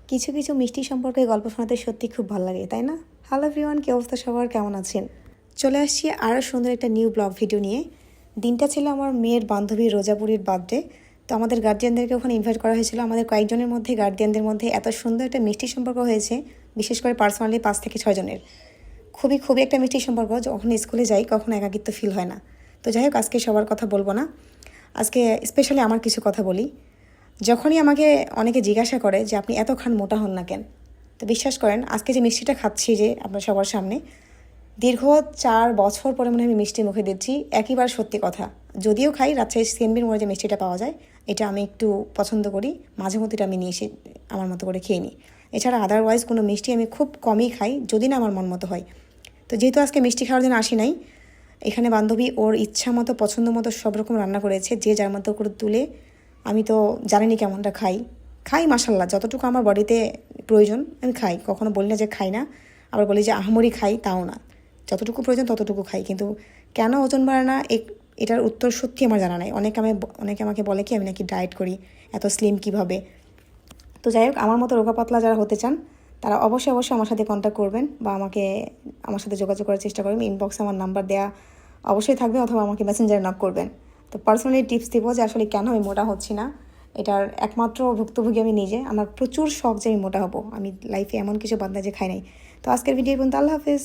কিছু কিছু মিষ্টি সম্পর্কে গল্প শোনাতে সত্যি খুব ভালো লাগে, তাই না? হ্যালো এভরিওয়ান, কী অবস্থা সবার, কেমন আছেন? চলে আসছি আরও সুন্দর একটা নিউ ব্লগ ভিডিও নিয়ে। দিনটা ছিল আমার মেয়ের বান্ধবী রোজাপুরীর বার্থডে। তো আমাদের গার্জিয়ানদেরকে ওখানে ইনভাইট করা হয়েছিল। আমাদের কয়েকজনের মধ্যে, গার্জিয়ানদের মধ্যে এত সুন্দর একটা মিষ্টি সম্পর্ক হয়েছে, বিশেষ করে পার্সোনালি 5 থেকে 6 জনের। খুবই খুবই একটা মিষ্টি সম্পর্ক। যখন স্কুলে যাই কখনো একাকিত্ব ফিল হয় না। তো যাই হোক, আজকে সবার কথা বলবো না, আজকে স্পেশালি আমার কিছু কথা বলি। যখনই আমাকে অনেকে জিজ্ঞাসা করে যে আপনি এত খান, মোটা হন না কেন, তো বিশ্বাস করেন আজকে যে মিষ্টিটা খাচ্ছি যে আপনার সবার সামনে, দীর্ঘ 4 বছর পরে মনে হয় আমি মিষ্টি মুখে দিচ্ছি। একইবার সত্যি কথা, যদিও খাই রাজশাহী সিএমবির মোড়ে যে মিষ্টিটা পাওয়া যায়, এটা আমি একটু পছন্দ করি, মাঝে মধ্যে এটা আমি নিয়ে এসে আমার মতো করে খেয়ে নিই। এছাড়া আদারওয়াইজ কোনো মিষ্টি আমি খুব কমই খাই, যদি না আমার মন মতো হয়। তো যেহেতু আজকে মিষ্টি খাওয়ার জন্য আসি নাই, এখানে বান্ধবী ওর ইচ্ছা মতো পছন্দ মতো সব রকম রান্না করেছে, যে যার মতো করে তুলে। আমি তো জানিনি কেমনটা খাই, খাই মাশাল্লাহ, যতটুকু আমার বডিতে প্রয়োজন আমি খাই। কখনো বলি না যে খাই না, আবার বলি যে আহামরি খাই, তাও না। যতটুকু প্রয়োজন ততটুকু খাই, কিন্তু কেন ওজন বাড়ে না এটার উত্তর সত্যি আমার জানা নাই। অনেকে আমাকে বলে কি আমি নাকি ডায়েট করি, এত স্লিম কিভাবে। তো যাই হোক, আমার মতো রোগা পাতলা যারা হতে চান তারা অবশ্যই অবশ্যই আমার সাথে কন্ট্যাক্ট করবেন, বা আমার সাথে যোগাযোগ করার চেষ্টা করবেন। ইনবক্সে আমার নাম্বার দেওয়া অবশ্যই থাকবে, অথবা আমাকে মেসেঞ্জারে নক করবেন। তো পার্সোনালি টিপস দিব যে আসলে কেন আমি মোটা হচ্ছি না। এটার একমাত্র ভুক্তভোগী আমি নিজে। আমার প্রচুর শখ যে আমি মোটা হব। আমি লাইফে এমন কিছু বাদ না যে খাই নাই। তো আজকের ভিডিও পর্যন্ত, আল্লাহ হাফিজ।